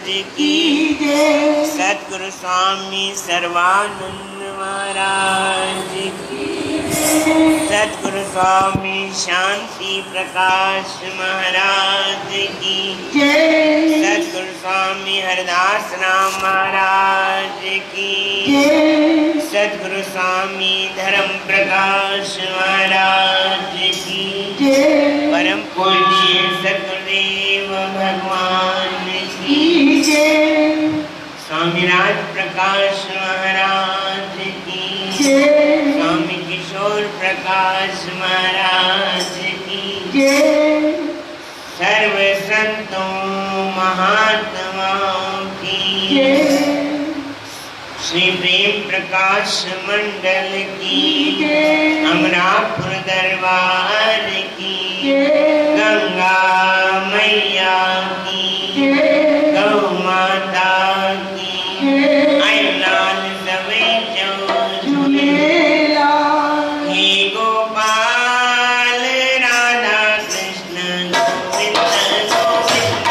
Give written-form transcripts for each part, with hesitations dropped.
की जय। सद्गुरु स्वामी सर्वानंद महाराज की जय। सद्गुरु स्वामी शांति प्रकाश महाराज की जय। सद्गुरु स्वामी हरदास राम महाराज की जय। सद्गुरु स्वामी धर्म प्रकाश महाराज की जय। परम पूज्य सद्गुरुदेव भगवान की जय। स्वामी राज प्रकाश महाराज की जय। स्वामी किशोर प्रकाश महाराज की जय। सर्व संतों महात्माओं की जय। श्री प्रेम प्रकाश मंडल की जय। अमरापुर दरबार की जय। गंगा मैया की जय। गौ माता की जय। लाल सवे जो झूलेलाल। हे गोपाल राधा कृष्ण गोविंद गोविंद।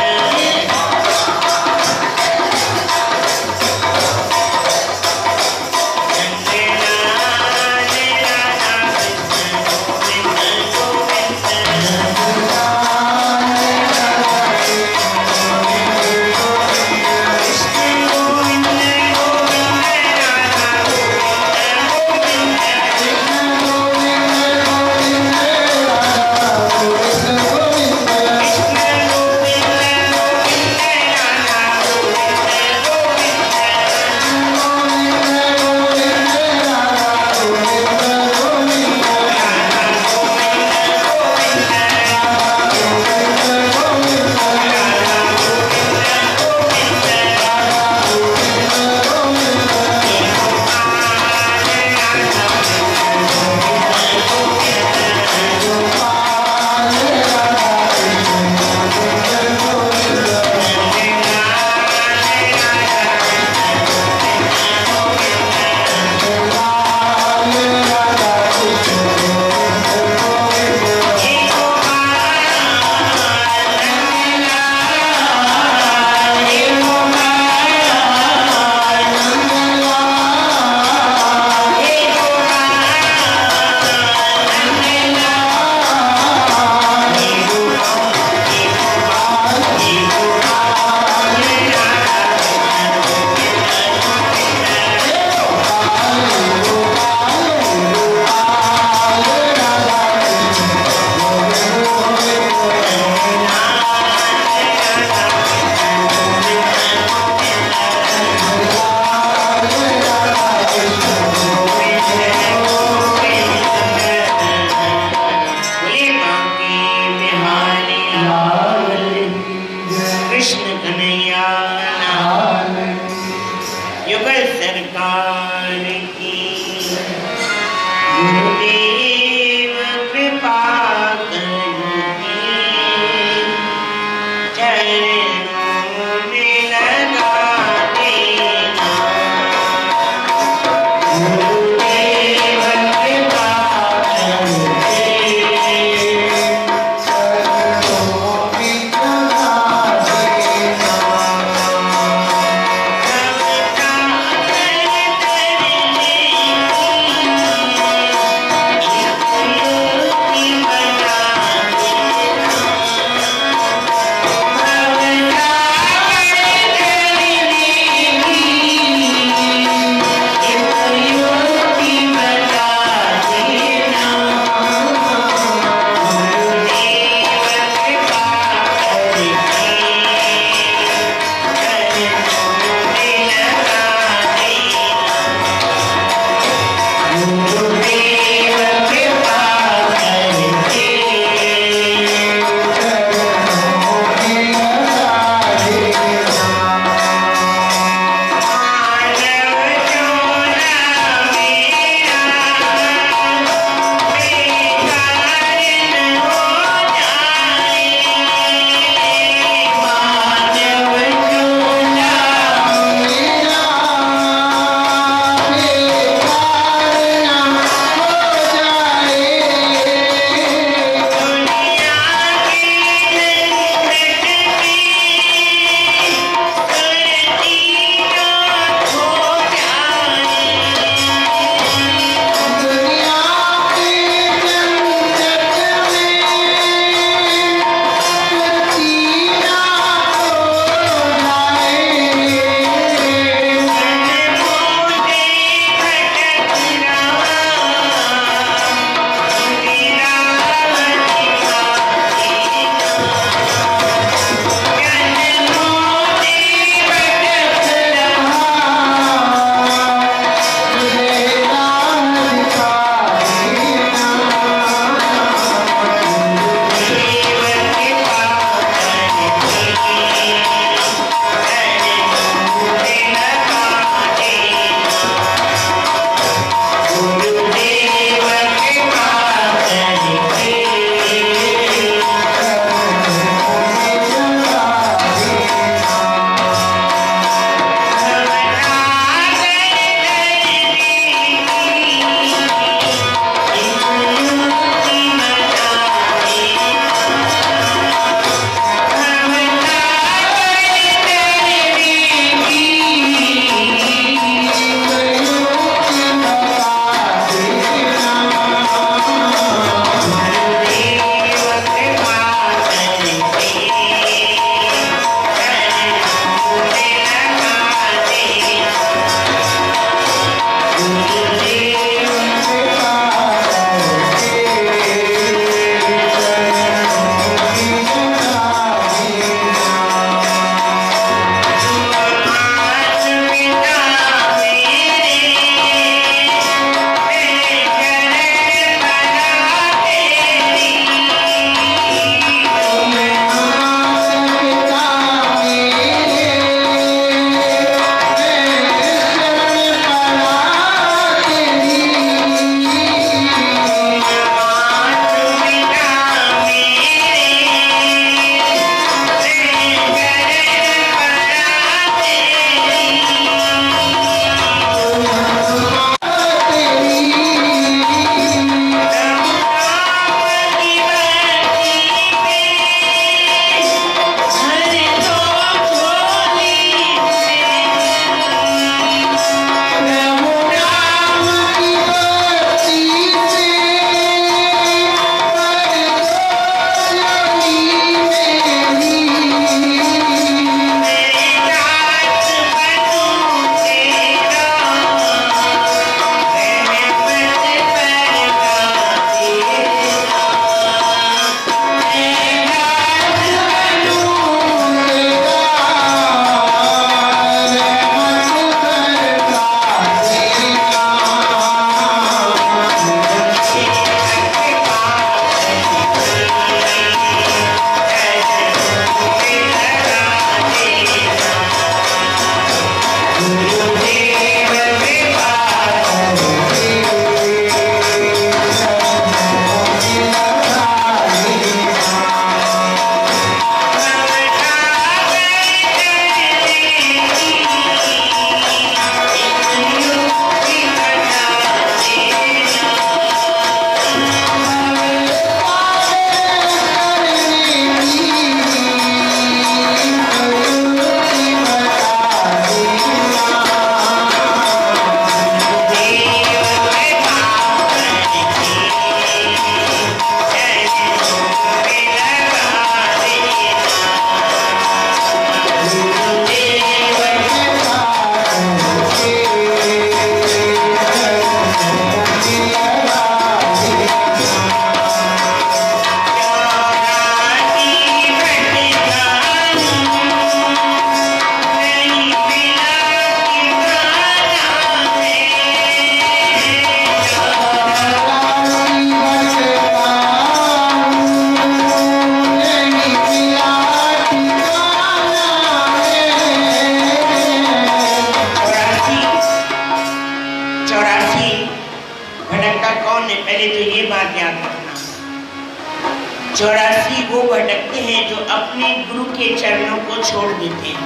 अपने गुरु के चरणों को छोड़ देते हैं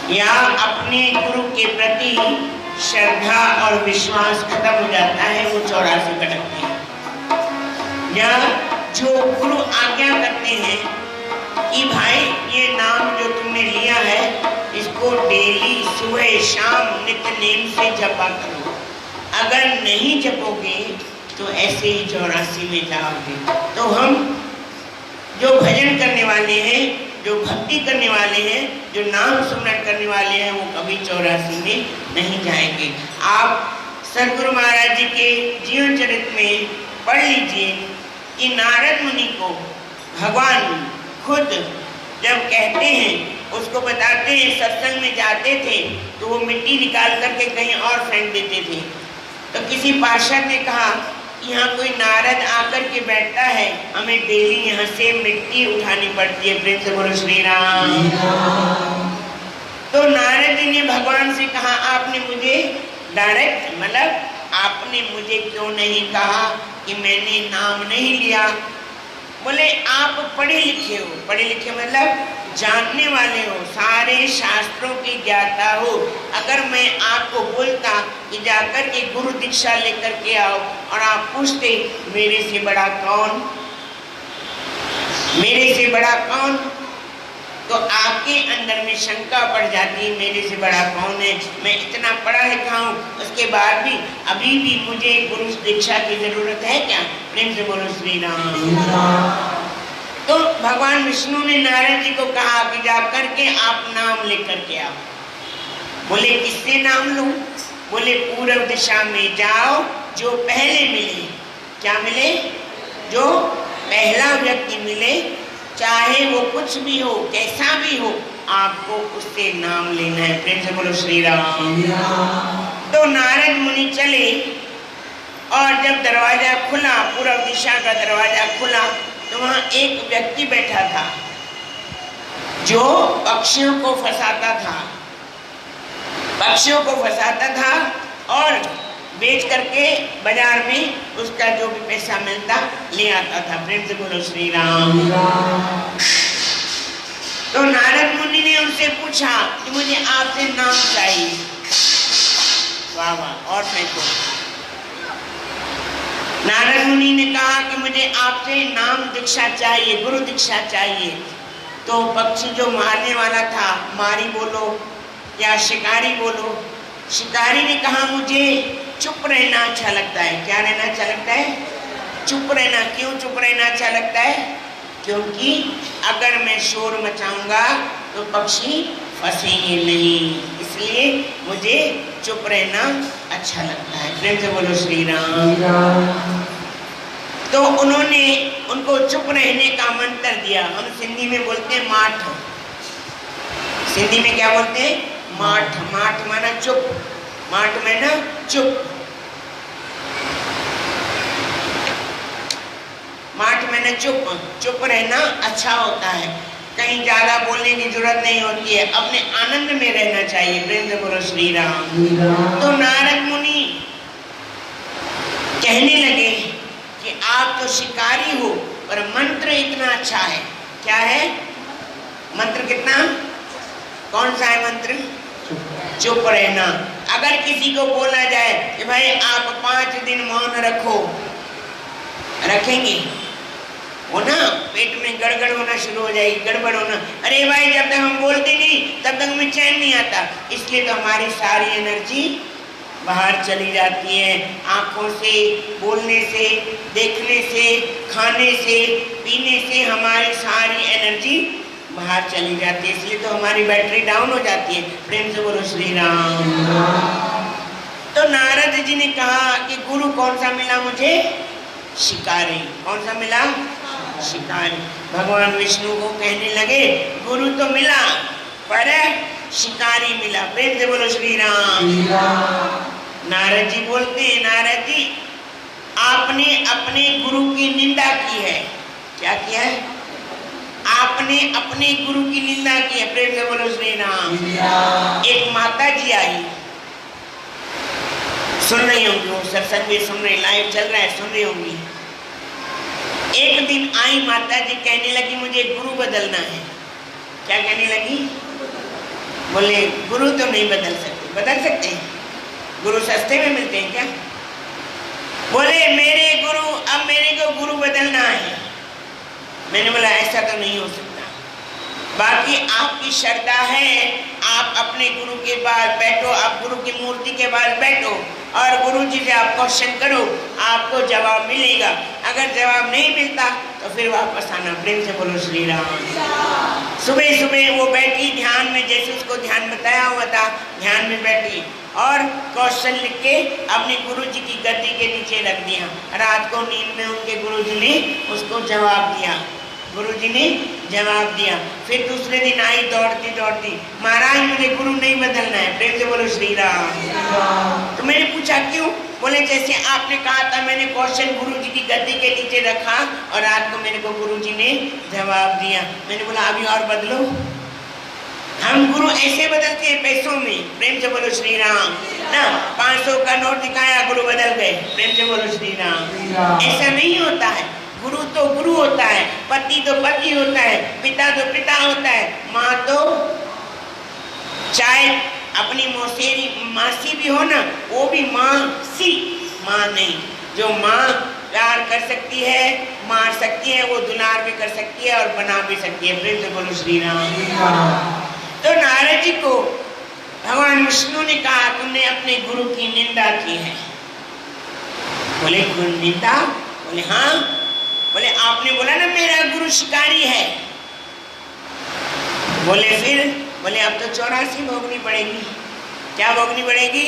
या अपने गुरु के प्रति श्रद्धा और विश्वास खत्म हो जाता है, वो चौरासी भटकते हैं। या जो गुरु आज्ञा करते हैं कि भाई ये नाम जो तुमने लिया है इसको डेली सुबह शाम नित्य नेम से जपा करो, अगर नहीं जपोगे तो ऐसे ही 84 में जाओगे। तो हम जो भजन करने वाले हैं, जो भक्ति करने वाले हैं, जो नाम सुमरन करने वाले हैं, वो कभी 84 में नहीं जाएंगे। आप सदगुरु महाराज जी के जीवन चरित्र में पढ़ लीजिए कि नारद मुनि को भगवान खुद जब कहते हैं, उसको बताते हैं, सत्संग में जाते थे तो वो मिट्टी निकाल करके कहीं और फेंक देते थे। तो किसी पार्षद ने कहा यहाँ कोई नारद आकर के बैठता है, हमें डेली यहाँ से मिट्टी उठानी पड़ती है। प्रेम से बोलो श्री राम। तो नारद जी ने भगवान से कहा, आपने मुझे डायरेक्ट मतलब आपने मुझे क्यों नहीं कहा कि मैंने नाम नहीं लिया? बोले आप पढ़े लिखे हो, पढ़े लिखे मतलब जानने वाले हो, सारे शास्त्रों की ज्ञाता हो। अगर मैं आपको बोलता कि जाकर के गुरु दीक्षा लेकर के आओ और आप पूछते मेरे से बड़ा कौन, मेरे से बड़ा कौन, तो आपके अंदर में शंका पड़ जाती, मेरे से बड़ा कौन है? मैं इतना पढ़ा लिखा हूँ, उसके बाद भी अभी भी मुझे गुरु दीक्षा की जरूरत है क्या? प्रेम से बोलो श्री राम। तो भगवान विष्णु ने नारद जी को कहा कि जाकर के आप नाम लेकर के आओ। बोले किससे नाम लूं? बोले पूर्व दिशा में जाओ, जो पहले मिले। क्या मिले? जो पहला व्यक्ति मिले, चाहे वो कुछ भी हो, कैसा भी हो, आपको उससे नाम लेना है। प्रेम से बोलो श्री राम। तो नारद मुनि चले और जब दरवाजा खुला, पूर्व दिशा का दरवाजा खुला, तो वहां एक व्यक्ति बैठा था जो पक्षियों को फंसाता था, पक्षियों को फंसाता था और बेच करके बाजार में उसका जो भी पैसा मिलता ले आता था। प्रेम से बोलो श्री राम। तो नारद मुनि ने उनसे पूछा कि मुझे आपसे नाम चाहिए। वाह वाह। और मैं तो नारद मुनि ने कहा कि मुझे आपसे नाम दीक्षा चाहिए, गुरु दीक्षा चाहिए। तो पक्षी जो मारने वाला था, मारी बोलो या शिकारी बोलो, शिकारी ने कहा मुझे चुप रहना अच्छा लगता है। क्या रहना अच्छा लगता है? चुप रहना। क्यों चुप रहना अच्छा लगता है? क्योंकि अगर मैं शोर मचाऊंगा तो पक्षी फंसेंगे नहीं, इसलिए मुझे चुप रहना अच्छा लगता है। प्रेम से बोलो श्री राम। तो उन्होंने उनको चुप रहने का मंत्र दिया। हम सिंधी में बोलते हैं माठ। सिंधी में क्या बोलते हैं? माठ। माठ माना चुप, माठ माना चुप, माठ माना चुप। चुप रहना अच्छा होता है, कहीं ज्यादा बोलने की जरूरत नहीं होती है, अपने आनंद में रहना चाहिए। प्रेम से बोलो श्री राम। तो नारद मुनि कहने लगे कि आप तो शिकारी हो पर मंत्र इतना अच्छा है। क्या है मंत्र? कितना? कौन सा है मंत्र? चुप रहना। अगर किसी को बोला जाए कि भाई आप 5 दिन मौन रखो, रखेंगे? वो ना पेट में गड़गड़ होना शुरू हो जाएगी, गड़बड़ होना। अरे भाई जब तक हम बोलते नहीं तब तक हमें चैन नहीं आता। इसलिए तो हमारी सारी एनर्जी बाहर चली जाती है। आंखों से, बोलने से, देखने से, खाने से, पीने से हमारी सारी एनर्जी बाहर चली जाती है, इसलिए तो हमारी बैटरी डाउन हो जाती है। प्रेम से बोलो श्री राम। तो नारद जी ने कहा कि गुरु कौन सा मिला मुझे? शिकारी। कौन सा मिला? शिकारी। भगवान विष्णु को कहने लगे गुरु तो मिला पर शिकारी मिला। प्रेम से बोलो श्री राम। नारद जी बोलते हैं, नारद जी आपने अपने गुरु की निंदा की है। क्या किया है? आपने अपने गुरु की निंदा की है। प्रेम से बोलो श्री राम। एक माता जी आई, सुन रही होंगी, वो सत्संग भी सुन रही, लाइव चल रहा है, सुन रही होंगी। एक दिन आई माता जी, कहने लगी मुझे गुरु बदलना है। क्या कहने लगी? बोले गुरु तो नहीं बदल सकते। बदल सकते हैं? गुरु सस्ते में मिलते हैं क्या? बोले मेरे गुरु, अब मेरे को गुरु बदलना है। मैंने बोला ऐसा तो नहीं हो सकता, बाकी आपकी श्रद्धा है, आप अपने गुरु के पास बैठो, आप गुरु की मूर्ति के पास बैठो और गुरु जी से आप क्वेश्चन करो, आपको जवाब मिलेगा। अगर जवाब नहीं मिलता तो फिर वापस आना। प्रेम से बोलो श्री राम। सुबह सुबह वो बैठी ध्यान में, जैसे उसको ध्यान बताया हुआ था, ध्यान में बैठी और क्वेश्चन लिख के अपने गुरु जी की गद्दी के नीचे रख दिया। रात को नींद में उनके गुरु जी ने उसको जवाब दिया, गुरुजी ने जवाब दिया। फिर दूसरे दिन आई दौड़ती दौड़ती, महाराज मुझे गुरु नहीं बदलना है। प्रेम से बोलो श्री राम। तो मैंने पूछा क्यों? बोले जैसे आपने कहा था, मैंने क्वेश्चन गुरुजी की गद्दी के नीचे रखा और रात को मेरे को गुरुजी ने जवाब दिया। मैंने बोला अभी और बदलो। हम गुरु ऐसे बदलते हैं पैसों में। प्रेम से बोलो श्री राम ना। 500 का नोट दिखाया, गुरु बदल गए। प्रेम से बोलो श्री राम। ऐसा नहीं होता है। गुरु तो गुरु होता है, पति तो पति होता है, पिता तो पिता होता है, माँ तो चाहे अपनी मौसेरी मासी भी हो ना, वो भी माँ सी, माँ नहीं। जो माँ प्यार कर सकती है, मार सकती है, वो दुलार भी कर सकती है और बना भी सकती है। प्रेम से बोलो श्री राम। तो नारद जी को भगवान विष्णु ने कहा तुमने अपने गुरु की निंदा की है। बोले निंदा? बोले हाँ। बोले आपने बोला ना मेरा गुरु शिकारी है। बोले फिर? बोले अब तो 84 भोगनी पड़ेगी। क्या भोगनी पड़ेगी?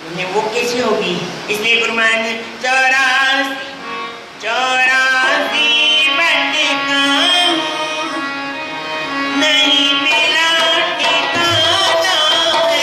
बोले वो कैसी होगी? इसलिए गुरु महाराज ने 84 बटका नहीं मिला ठिकाना है।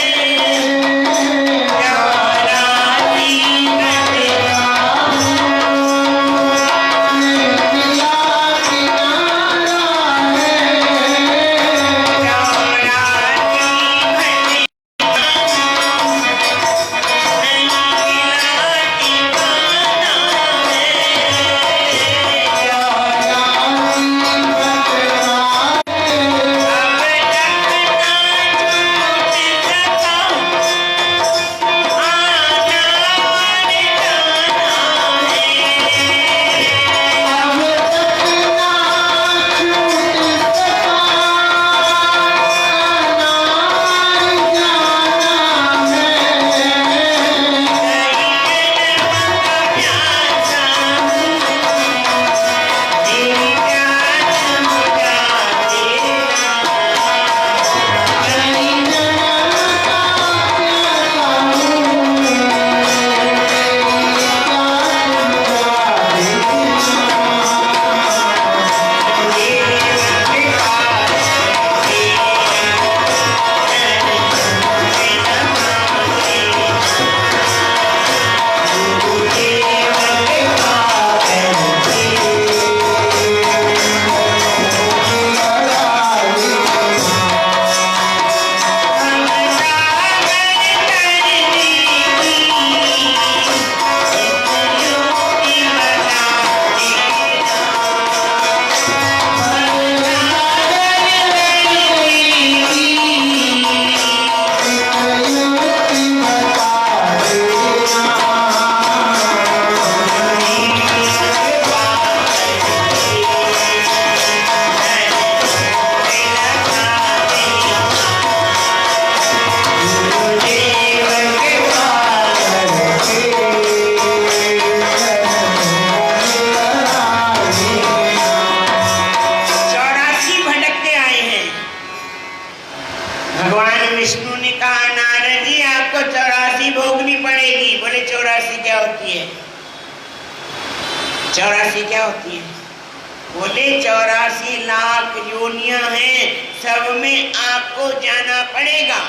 बोले 84 लाख योनियां हैं, सब में आपको जाना पड़ेगा।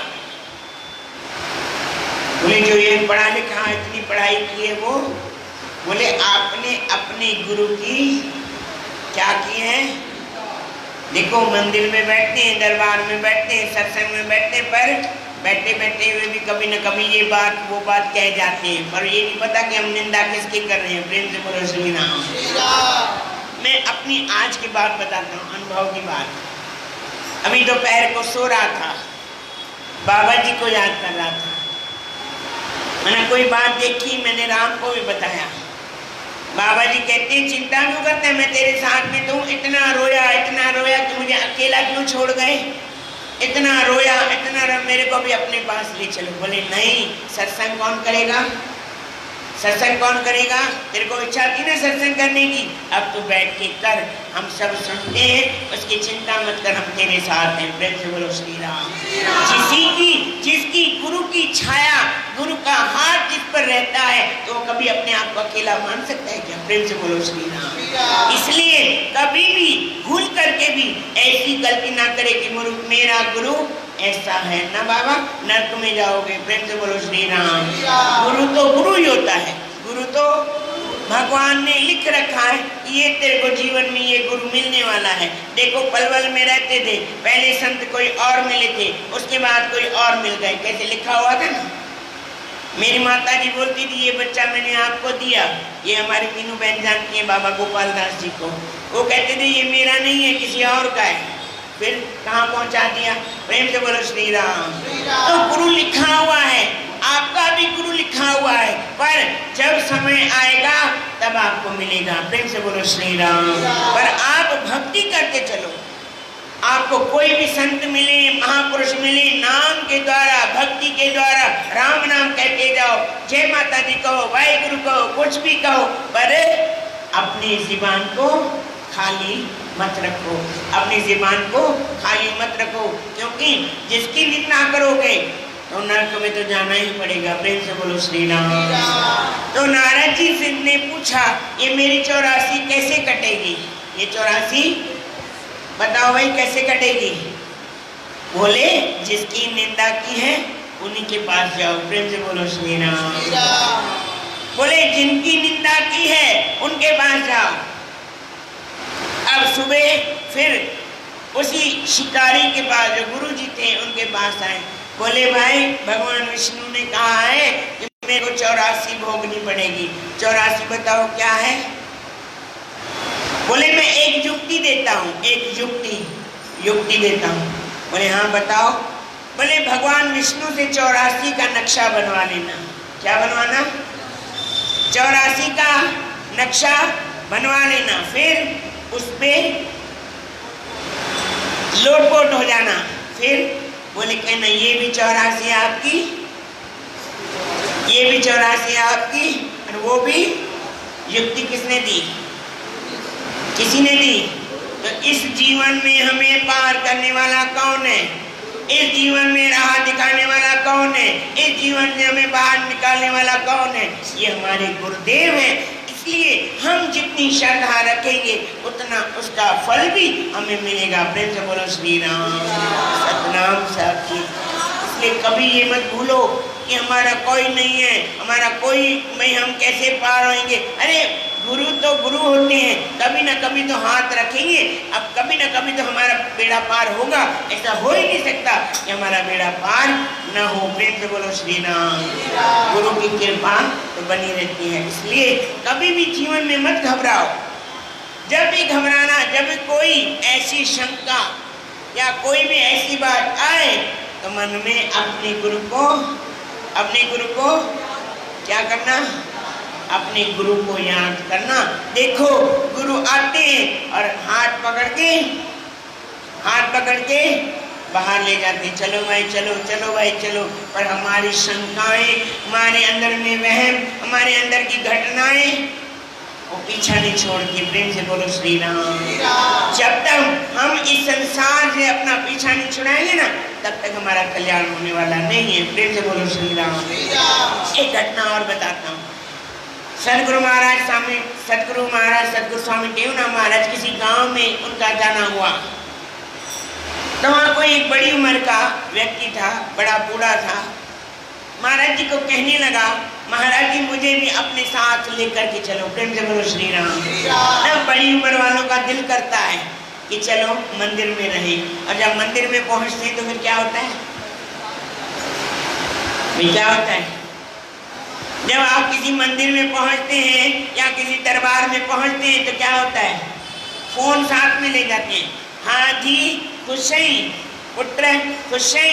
बोले जो ये पढ़ा लिखा इतनी पढ़ाई की है वो, बोले आपने अपने गुरु की क्या की है? देखो मंदिर में बैठते हैं, दरबार में बैठते हैं, सत्संग में बैठते हैं, पर बैठे बैठे हुए भी कभी न कभी ये बात वो बात कह जाते हैं, पर ये नहीं पता कि हम निंदा किसकी कर रहे हैं। प्रेम से बोलो श्री राम। मैं अपनी आज की बात बताता हूँ, अनुभव की बात। अभी दोपहर को सो रहा था, बाबा जी को याद कर रहा था। मैंने कोई बात देखी, मैंने राम को भी बताया। बाबा जी कहते हैं चिंता क्यों करते हैं, मैं तेरे साथ में तो इतना रोया कि मुझे अकेला क्यों छोड़ गए, इतना रोया मेरे को भी अपने पास ले चलो। बोले नहीं, सत्संग कौन करेगा, सत्संग कौन करेगा, तेरे को इच्छा थी ना सत्संग करने की, अब तू बैठ के कर, हम सब सुनते हैं, उसकी चिंता मत कर, हम तेरे साथ हैं। प्रेम से बोलो श्री राम। जिसकी गुरु की छाया, गुरु का हाथ जिस पर रहता है, तो वो कभी अपने आप को अकेला मान सकता है क्या? प्रेम से बोलो श्री राम। इसलिए कभी भी भूल करके भी ऐसी गलती ना करे कि मेरा गुरु ऐसा है ना बाबा, नरक में जाओगे। प्रेम से बोलो श्री राम। गुरु तो गुरु ही होता है, गुरु तो भगवान ने लिख रखा है, ये तेरे को जीवन में ये गुरु मिलने वाला है। देखो पलवल में रहते थे, पहले संत कोई और मिले थे, उसके बाद कोई और मिल गए, कैसे लिखा हुआ था ना। मेरी माता जी बोलती थी, ये बच्चा मैंने आपको दिया, ये हमारी मीनू बहन जानती है बाबा गोपाल दास जी को, वो कहते थे ये मेरा नहीं है, किसी और का है। फिर कहाँ पहुंचा दिया। प्रेम से बोलो श्री राम। तो गुरु लिखा हुआ है, आपका भी गुरु लिखा हुआ है, पर जब समय आएगा तब आपको मिलेगा। प्रेम से बोलो श्री राम। पर आप भक्ति करके चलो, आपको कोई भी संत मिले, महापुरुष मिले, नाम के द्वारा, भक्ति के द्वारा राम नाम कहते जाओ, जय माता दी कहो, वाहिगुरु कहो, कुछ भी कहो, पर अपनी जुबान को खाली मत रखो, अपनी जुबान को खाली मत रखो, क्योंकि जिसकी निंदा करोगे तो नरक में तो जाना ही पड़ेगा। प्रेम से बोलो श्री राम। तो नारद जी से ने पूछा, ये मेरी 84 कैसे कटेगी, ये 84 बताओ भाई कैसे कटेगी। बोले जिसकी निंदा की है उन्हीं के पास जाओ। प्रेम से बोलो श्री राम। बोले जिनकी निंदा की है उनके पास जाओ। अब सुबह फिर उसी शिकारी के पास, जो गुरु जी थे, उनके पास आए। बोले भाई भगवान विष्णु ने कहा है कि मेरे को 84 भोगनी पड़ेगी। 84 बताओ क्या है। बोले मैं एक युक्ति देता हूँ, एक युक्ति देता हूँ। बोले हाँ बताओ। बोले भगवान विष्णु से 84 का नक्शा बनवा लेना। क्या बनवाना? 84 का नक्शा बनवा लेना, फिर उस पे लोटपोट हो जाना। फिर बोले कहना ये भी 84 आपकी, ये भी 84 आपकी, और वो भी। युक्ति किसने दी? किसी ने दी। तो इस जीवन में हमें पार करने वाला कौन है? इस जीवन में राह दिखाने वाला कौन है? इस जीवन से हमें बाहर निकालने वाला कौन है? ये हमारे गुरुदेव हैं। इसलिए हम जितनी श्रद्धा रखेंगे उतना उसका फल भी हमें मिलेगा। प्रेम से बोलो श्री राम। सतनाम साखी। इसलिए कभी ये मत भूलो कि हमारा कोई नहीं है, हमारा कोई नहीं, हम कैसे पार होंगे। अरे गुरु तो गुरु होते हैं, कभी ना कभी तो हाथ रखेंगे, अब कभी ना कभी तो हमारा बेड़ा पार होगा। ऐसा हो ही नहीं सकता कि हमारा बेड़ा पार न हो। प्रेम से बोलो श्री राम। गुरु की कृपा तो बनी रहती है, इसलिए कभी भी जीवन में मत घबराओ। जब भी घबराना, जब भी कोई ऐसी शंका या कोई भी ऐसी बात आए, तो मन में अपने गुरु को क्या करना? अपने गुरु को याद करना। देखो गुरु आते हैं और हाथ पकड़ के बाहर ले जाते, चलो भाई चलो, चलो भाई चलो। पर हमारी शंकाएं, हमारे अंदर में वहम, हमारे अंदर की घटनाएं वो पीछा नहीं छोड़ती। प्रेम से बोलो श्री राम। जब तक हम इस संसार से अपना पीछा नहीं छुड़ाएंगे ना, तब तक हमारा कल्याण होने वाला नहीं है। प्रेम से बोलो श्री राम। एक घटना और बताता हूँ। सदगुरु स्वामी टेवना महाराज किसी गांव में उनका जाना हुआ। तो वहाँ कोई एक बड़ी उम्र का व्यक्ति था, बड़ा बूढ़ा था। महाराज जी को कहने लगा, महाराज जी मुझे भी अपने साथ लेकर के चलो। प्रेम से बोलो श्री राम। ना बड़ी उम्र वालों का दिल करता है कि चलो मंदिर में रहे, और जब मंदिर में पहुंचते हैं तो फिर क्या होता है? क्या होता है? जब आप किसी मंदिर में पहुंचते हैं या किसी दरबार में पहुंचते हैं तो क्या होता है? फोन साथ में ले जाते हैं। हाजी खुशी, पुत्र खुशी,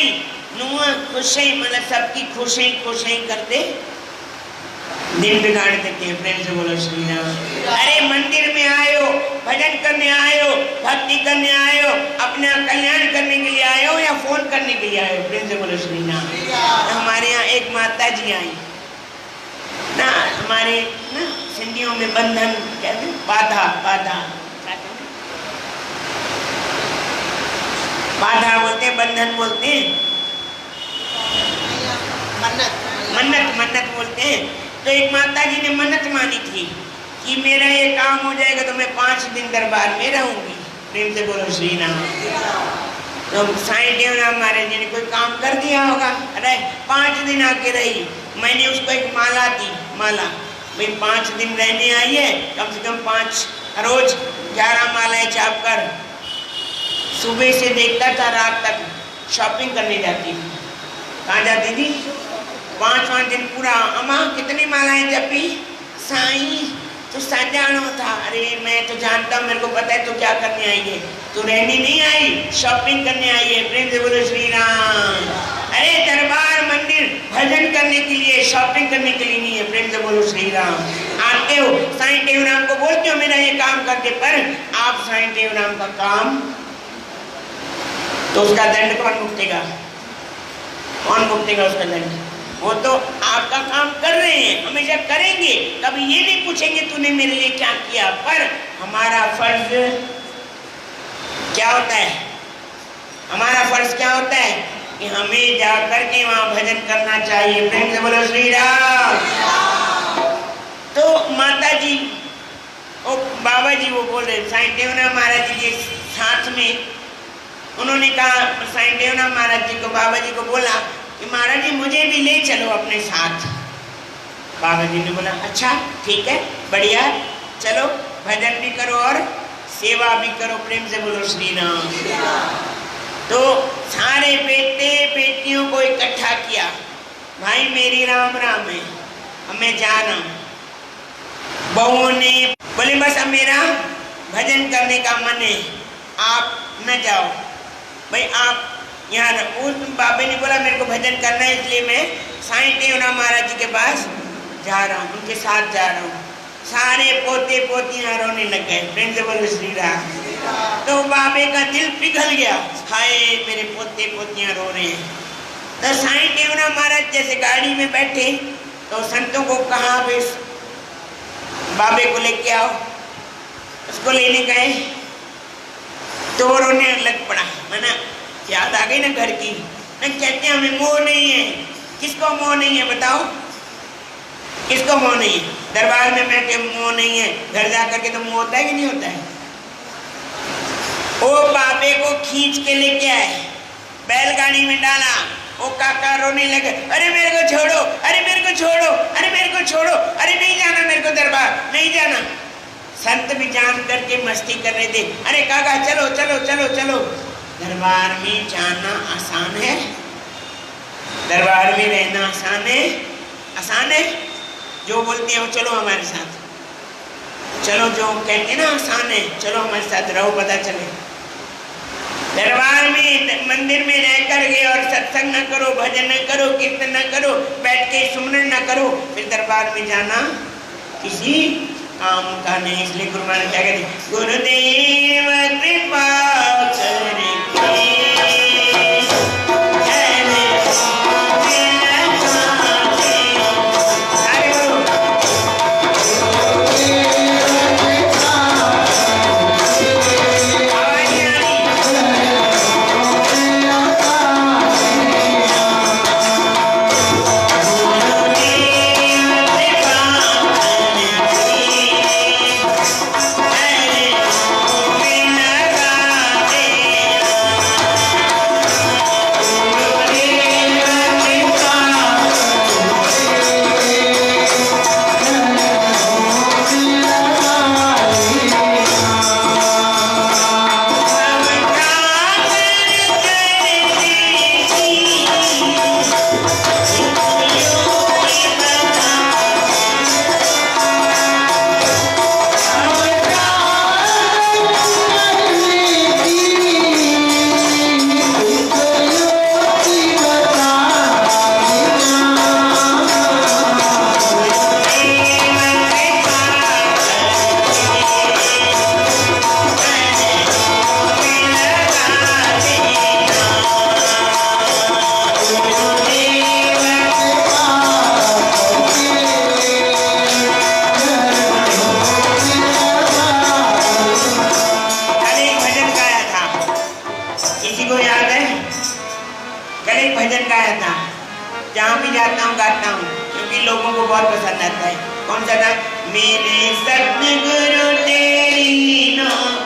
नुआ खुशी, मतलब सबकी खुशी खुशी करते दिन बिगाड़ देते हैं। प्रेम से बोलो श्री राम। अरे मंदिर में आयो, भजन करने आयो, भक्ति करने आयो, अपना कल्याण करने के लिए आयो या फोन करने के लिए आयो? प्रेम से बोलो श्री राम। हमारे यहाँ एक माता जी आई ना, हमारे ना सिंधियों में बंधन कहते हैं, बाधा बाधा बाधा बोलते हैं, बंधन बोलते हैं, मन्नत मन्नत बोलते हैं। तो एक माता जी ने मन्नत मानी थी कि मेरा ये काम हो जाएगा तो मैं 5 दिन दरबार में रहूंगी। प्रेम से बोलो श्री राम। तो साईं देवराम महाराज जी ने कोई काम कर दिया होगा, अरे 5 दिन आके रही। मैंने उसको एक माला दी, माला भाई 5 दिन रहने आई है, कम से कम 5 रोज 11 मालाएं छाप कर, सुबह से देखता था रात तक शॉपिंग करने जाती थी। कहाँ जाती थी? 5 दिन पूरा। अम्मा कितनी मालाएं जपी? साईं तो सजाना था। अरे मैं तो जानता हूँ, मेरे को पता है तो क्या करने आई है, तो रहने नहीं आई, शॉपिंग करने आई है। प्रेम से बोलो श्री राम। अरे दरबार मंदिर भजन करने के लिए, शॉपिंग करने के लिए नहीं है। प्रेम से बोलो श्री राम। आते हो साईं देवराम को बोलते हो मेरा ये काम कर दे, पर आप साईं देवराम का काम, तो उसका दंड कौन भुगतेगा? कौन भुगतेगा उसका दंड? वो तो आपका काम कर रहे हैं, हमेशा करेंगे, कभी ये नहीं पूछेंगे तूने मेरे लिए क्या किया। पर हमारा फर्ज क्या होता है? हमारा फर्ज क्या होता है कि हमें जाकर के वहां भजन करना चाहिए। प्रेम से बोलो श्री राम। तो माता जी और बाबा जी वो बोल रहे, साईं देवराम महाराज जी के साथ में उन्होंने कहा, साईं देवराम महाराज जी को, बाबा जी को बोला कि महाराज जी मुझे भी ले चलो अपने साथ। बाबा जी ने बोला अच्छा ठीक है, बढ़िया, चलो भजन भी करो और सेवा भी करो। प्रेम से बोलो श्री राम। तो सारे बेटे बेटियों को इकट्ठा किया, भाई मेरी राम राम है, हमें जाना। बहुओं ने बोले बस अब मेरा भजन करने का मन है, आप न जाओ भाई, आप यहाँ। उस बाबे ने बोला मेरे को भजन करना है, इसलिए मैं साईं देवराम महाराज जी के पास जा रहा हूँ, उनके साथ जा रहा हूँ। सारे पोते पोतियाँ रोने लग गए। प्रेम से बोलो श्री राम। तो बाबे का दिल पिघल गया, हाय मेरे पोते पोतियाँ रो रहे हैं। तो साईं देवराम महाराज जैसे गाड़ी में बैठे तो संतों को कहा बेस बाबे को लेके आओ। उसको लेने गए तो रोने लग पड़ा, माना याद आ गई ना घर की। ना कहते हैं हमें मोह नहीं है। किसको मोह नहीं है बताओ? किसको मोह नहीं है? दरबार में बैठे मोह नहीं है, घर जाकर के तो मोह होता है कि नहीं होता है? वो बाबे को खींच के लेके आए, बैलगाड़ी में डाला। वो काका रोने लगे, अरे मेरे को छोड़ो, अरे मेरे को छोड़ो, अरे मेरे को छोड़ो, अरे नहीं जाना मेरे को दरबार, नहीं जाना। संत भी जान करके मस्ती कर रहे थे, अरे काका चलो चलो चलो चलो। दरबार में जाना आसान है? दरबार में रहना आसान है? आसान है? जो बोलते हैं वो चलो हमारे साथ, चलो जो कहते हैं ना आसान है, चलो हमारे साथ रहो, पता चले। दरबार में मंदिर में रह कर के और सत्संग न करो, भजन न करो, कीर्तन न करो, बैठ के सुमरन न करो, फिर दरबार में जाना किसी काम का नहीं। इसलिए गुरु महाराज क्या कहते, गुरुदेव कृपा करके कल एक भजन गाया था, जहाँ भी जाता हूँ गाता हूँ, क्योंकि लोगों को बहुत पसंद आता है। कौन सा था? मेरे सतगुरु तेरी नौकरी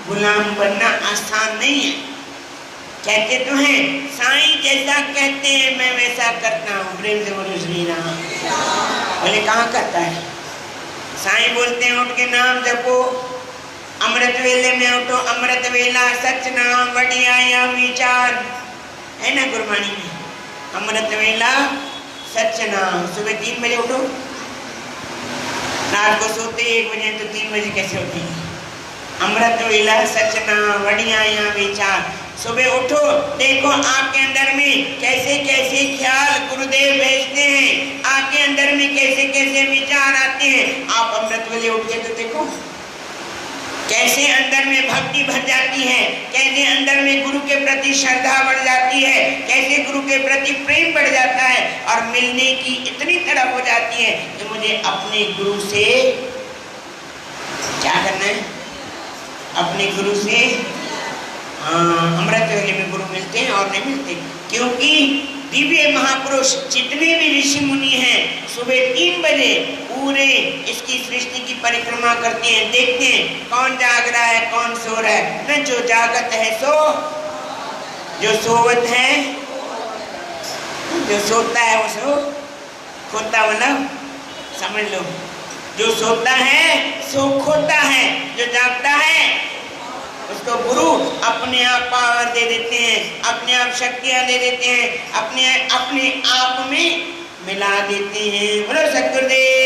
गुलाम बनना आसान नहीं है। कहते तो हैं, साईं जैसा कहते हैं मैं वैसा करता हूँ। प्रेम से बोलो श्री राम। बोले कहाँ करता है? साईं बोलते हैं उठ के नाम जपो, अमृत वेले में उठो, अमृत वेला सच नाम बढ़िया या विचार, है ना गुरबाणी में। अमृत वेला सच नाम, सुबह 3 बजे उठो, रात को सोते 1 बजे तो 3 बजे कैसे उठेंगे? अमृत वेला सचना बढ़िया या विचार। सुबह उठो, देखो आपके अंदर में कैसे कैसे ख्याल गुरुदेव भेजते हैं, आपके अंदर में कैसे कैसे विचार आते हैं। आप अमृत वेले उठ के तो देखो कैसे अंदर में भक्ति भर जाती है, कैसे अंदर में गुरु के प्रति श्रद्धा बढ़ जाती है, कैसे गुरु के प्रति प्रेम बढ़ जाता है और मिलने की इतनी तड़प हो जाती है कि मुझे अपने गुरु से क्या करना है? अपने गुरु से अमृत वेले में गुरु मिलते हैं और नहीं मिलते, क्योंकि दिव्य महापुरुष जितने भी ऋषि मुनि हैं सुबह 3 बजे पूरे इसकी सृष्टि की परिक्रमा करते हैं, देखते हैं कौन जाग रहा है कौन सो रहा है। न जो जागत है सो, जो सोवत है, जो सोता है वो सो खोता, मतलब समझ लो, जो सोता है सो खोता है, जो जागता है उसको गुरु अपने आप पावर दे देते हैं, अपने आप शक्तियां दे देते हैं, अपने आप में मिला देते हैं। बोलो सतगुरुदेव